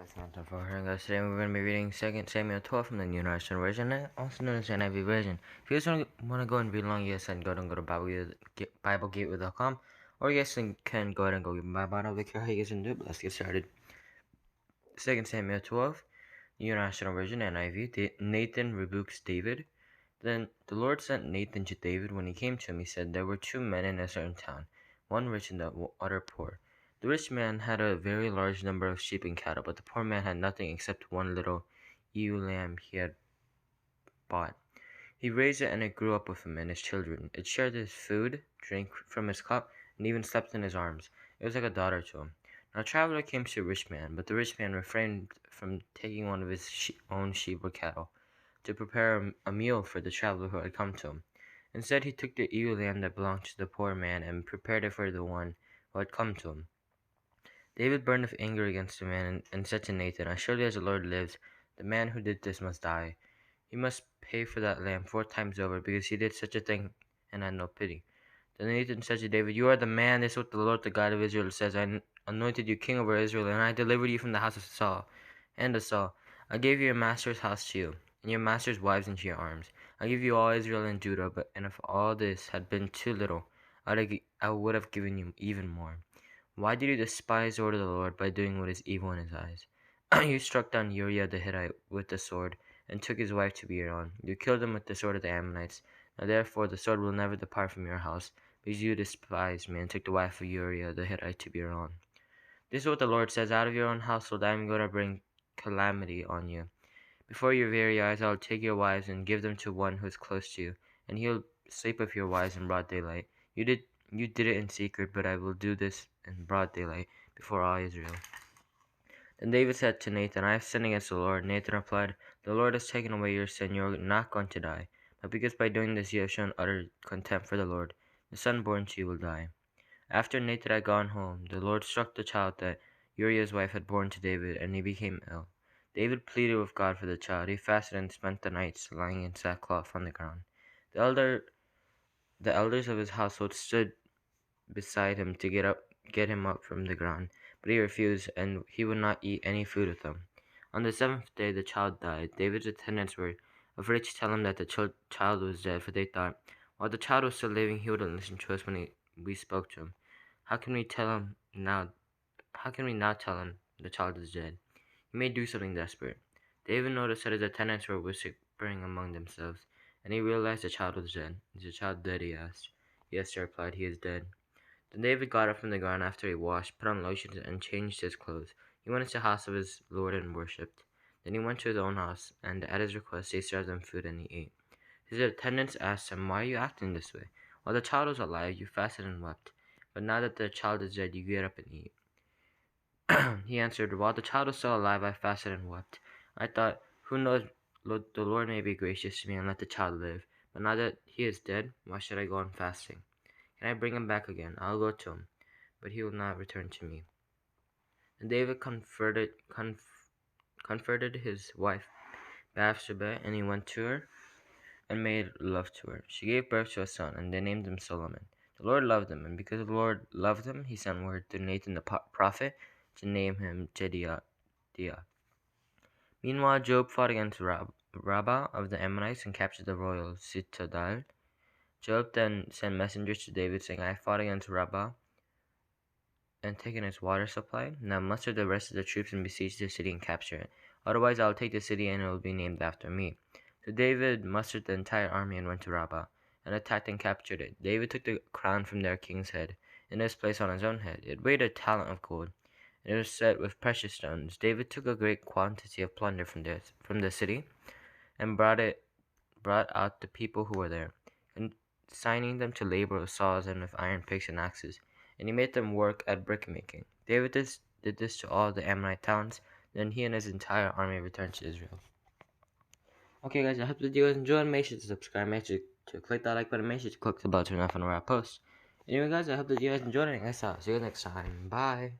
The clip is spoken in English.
Guys, not for here, guys. Today we're going to be reading 2 Samuel 12 from the New International Version, also known as the NIV version. If you guys want to go and read along, you guys can go ahead and go to BibleGateway.com, or you guys can go ahead and go get my Bible. I don't care how you guys can do it, but let's get started. 2 Samuel 12, New International Version, NIV. Nathan rebukes David. Then the Lord sent Nathan to David. When he came to him, he said, "There were two men in a certain town, one rich and the other poor. The rich man had a very large number of sheep and cattle, but the poor man had nothing except one little ewe lamb he had bought. He raised it, and it grew up with him and his children. It shared his food, drank from his cup, and even slept in his arms. It was like a daughter to him. Now a traveler came to the rich man, but the rich man refrained from taking one of his own sheep or cattle to prepare a meal for the traveler who had come to him. Instead, he took the ewe lamb that belonged to the poor man and prepared it for the one who had come to him. David burned with anger against the man and said to Nathan, "As surely as the Lord lives, the man who did this must die. He must pay for that lamb 4 times over, because he did such a thing and had no pity." Then Nathan said to David, "You are the man. This is what the Lord, the God of Israel, says. I anointed you king over Israel, and I delivered you from the house of Saul and of Saul. I gave your master's house to you, and your master's wives into your arms. I give you all Israel and Judah, and if all this had been too little, I would have given you even more. Why did you despise the word of the Lord by doing what is evil in his eyes? You struck down Uriah the Hittite with the sword, and took his wife to be your own. You killed him with the sword of the Ammonites. Now therefore the sword will never depart from your house, because you despised me, and took the wife of Uriah the Hittite to be your own. This is what the Lord says: out of your own household I am going to bring calamity on you. Before your very eyes I will take your wives and give them to one who is close to you, and he will sleep with your wives in broad daylight. You did it in secret, but I will do this in broad daylight before all Israel." Then David said to Nathan, "I have sinned against the Lord." Nathan replied, "The Lord has taken away your sin. You are not going to die. But because by doing this you have shown utter contempt for the Lord, the son born to you will die." After Nathan had gone home, the Lord struck the child that Uriah's wife had borne to David, and he became ill. David pleaded with God for the child. He fasted and spent the nights lying in sackcloth on the ground. The elders of his household stood beside him to get him up from the ground, but he refused, and he would not eat any food with them. On the 7th day the child died. David's attendants were afraid to tell him that the child was dead, for they thought, while the child was still living, he wouldn't listen to us when we spoke to him. How can we now tell him the child is dead? He may do something desperate. David noticed that his attendants were whispering among themselves, and he realized the child was dead. "Is the child dead?" he asked. "Yes," they replied, "he is dead." Then David got up from the ground after he washed, put on lotion, and changed his clothes. He went into the house of his Lord and worshipped. Then he went to his own house, and at his request they served him food, and he ate. His attendants asked him, "Why are you acting this way? While the child was alive, you fasted and wept, but now that the child is dead, you get up and eat." He answered, "While the child was still alive, I fasted and wept. I thought, who knows, the Lord may be gracious to me and let the child live. But now that he is dead, why should I go on fasting? Can I bring him back again? I'll go to him, but he will not return to me." And David comforted his wife Bathsheba, and he went to her and made love to her. She gave birth to a son, and they named him Solomon. The Lord loved him, and because the Lord loved him, he sent word to Nathan the prophet to name him Jedidiah. Meanwhile, Joab fought against Rabbah of the Ammonites and captured the royal citadel. Joab then sent messengers to David, saying, "I fought against Rabbah and taken its water supply. Now muster the rest of the troops and besiege the city and capture it. Otherwise I will take the city, and it will be named after me." So David mustered the entire army and went to Rabbah, and attacked and captured it. David took the crown from their king's head, and it was placed on his own head. It weighed a talent of gold, and it was set with precious stones. David took a great quantity of plunder from the city, and brought out the people who were there, assigning them to labor with saws and with iron picks and axes, and he made them work at brickmaking. David did this to all the Ammonite towns. Then he and his entire army returned to Israel. Okay, guys, I hope that you guys enjoyed. Make sure to subscribe. Make sure to click that like button. Make sure to click the bell to turn off whenever I post. Anyway, guys, I hope that you guys enjoyed it. And I see you guys next time. Bye.